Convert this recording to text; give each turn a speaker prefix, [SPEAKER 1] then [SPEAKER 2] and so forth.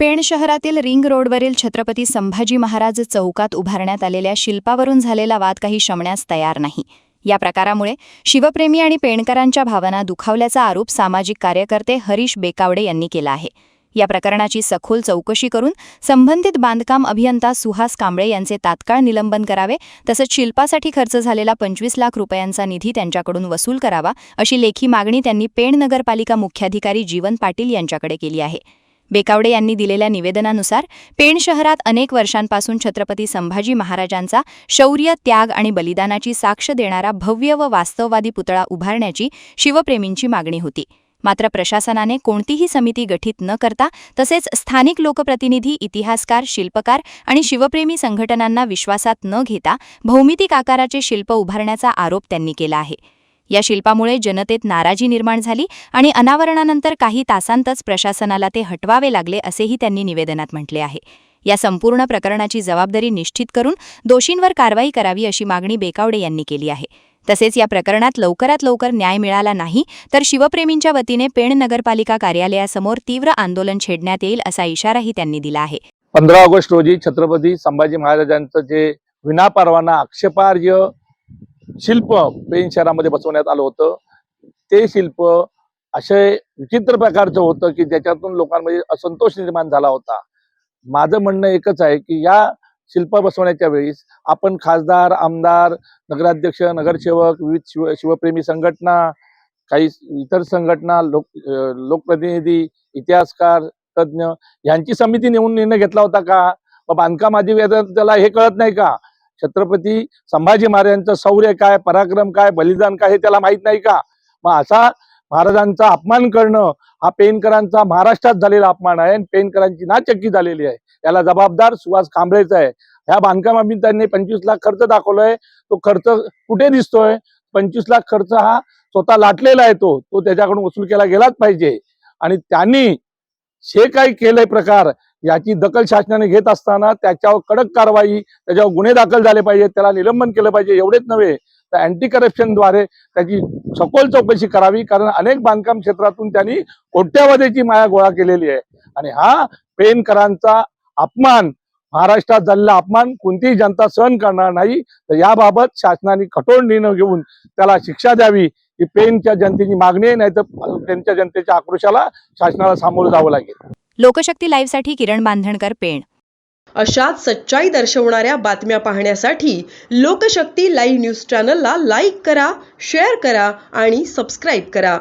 [SPEAKER 1] पेण शहरातील रिंग रोडवरील छत्रपती संभाजी महाराज चौकात उभारण्यात आलेल्या शिल्पावरून झालेला वाद काही शमण्यास तयार नाही. या प्रकारामुळे शिवप्रेमी आणि पेणकरांच्या भावना दुखावल्याचा आरोप सामाजिक कार्यकर्ते हरीश बेकावडे यांनी केला आहे. या प्रकरणाची सखोल चौकशी करून संबंधित बांधकाम अभियंता सुहास कांबळे यांचे तात्काळ निलंबन करावे, तसंच शिल्पासाठी खर्च झालेला 25 लाख रुपयांचा निधी त्यांच्याकडून वसूल करावा, अशी लेखी मागणी त्यांनी पेण नगरपालिका मुख्याधिकारी जीवन पाटील यांच्याकडे केली आहे. बेकावडे यांनी दिलेल्या निवेदनानुसार पेण शहरात अनेक वर्षांपासून छत्रपती संभाजी महाराजांचा शौर्य, त्याग आणि बलिदानाची साक्ष देणारा भव्य व वास्तववादी पुतळा उभारण्याची शिवप्रेमींची मागणी होती. मात्र प्रशासनाने कोणतीही समिती गठीत न करता तसेच स्थानिक लोकप्रतिनिधी, इतिहासकार, शिल्पकार आणि शिवप्रेमी संघटनांना विश्वासात न घेता भौमितिक आकाराचे शिल्प उभारण्याचा आरोप त्यांनी केला आहे. या शिल्पामुळे जनतेत नाराजी निर्माण झाली आणि अनावरणानंतर काही तासांतच प्रशासनाला ते हटवावे लागले, असेही त्यांनी निवेदनात म्हटले आहे. या संपूर्ण प्रकरणाची जबाबदारी निश्चित करून दोषींवर कारवाई करावी, अशी मागणी बेकावडे यांनी केली आहे. तसेच या प्रकरणात लवकरात लवकर न्याय मिळाला नाही तर शिवप्रेमींच्या वतीने पेण नगरपालिका कार्यालयासमोर तीव्र आंदोलन छेडण्यात येईल, असा इशाराही त्यांनी दिला आहे.
[SPEAKER 2] 15 ऑगस्ट रोजी छत्रपती संभाजी महाराजांचं जे विनापरवाना आक्षेपार्ह शिल्प पेण शहरामध्ये बसवण्यात आलं होतं, ते शिल्प असे विचित्र प्रकारचं होतं की ज्याच्यातून लोकांमध्ये असंतोष निर्माण झाला होता. माझं म्हणणं एकच आहे की या शिल्प बसवण्याच्या वेळेस आपण खासदार, आमदार, नगराध्यक्ष, नगरसेवक, विविध शिवप्रेमी संघटना, काही इतर संघटना, लोकप्रतिनिधी, इतिहासकार, तज्ज्ञ यांची समिती नेऊन निर्णय घेतला होता का? बांधकाम अधिवेशनाला हे कळत नाही का? छत्रपती संभाजी महाराजांचं शौर्य काय, पराक्रम काय, बलिदान काय हे त्याला माहित नाही का? मग असा महाराजांचा अपमान करणं हा पेणकरांचा महाराष्ट्रात झालेला अपमान आहे आणि पेणकरांची नाचक्की झालेली आहे. याला जबाबदार सुहास कांबळेच आहे. ह्या बांधकाम अभियंत्यांनी 25 लाख खर्च दाखवलाय. तो खर्च कुठे दिसतोय? 25 लाख खर्च हा स्वतः लाटलेला आहे. तो त्याच्याकडून वसूल केला गेलाच पाहिजे. आणि त्यांनी जे काही केलंय प्रकार, याची दखल शासनाने घेत असताना त्याच्यावर कडक कारवाई, त्याच्यावर गुन्हे दाखल झाले पाहिजे, त्याला निलंबन केलं पाहिजे. एवढेच नव्हे तर अँटी करप्शनद्वारे त्याची सखोल चौकशी करावी, कारण अनेक बांधकाम क्षेत्रातून त्यांनी कोट्यावधीची माया गोळा केलेली आहे. आणि हा पेणकरांचा अपमान, महाराष्ट्रात झालेला अपमान कोणतीही जनता सहन करणार नाही. तर याबाबत शासनाने कठोर निर्णय घेऊन त्याला शिक्षा द्यावी ही पेणच्या जनतेची मागणी आहे. नाही तर त्यांच्या जनतेच्या आक्रोशाला शासनाला सामोरं जावं लागेल.
[SPEAKER 1] लोकशक्ती लाईव्हसाठी किरण बांधणकर, पेण.
[SPEAKER 3] अशाच सच्चाई दर्शवणाऱ्या बातम्या पाहण्यासाठी लोकशक्ती लाईव्ह न्यूज चॅनलला लाईक करा, शेअर करा आणि सबस्क्राईब करा.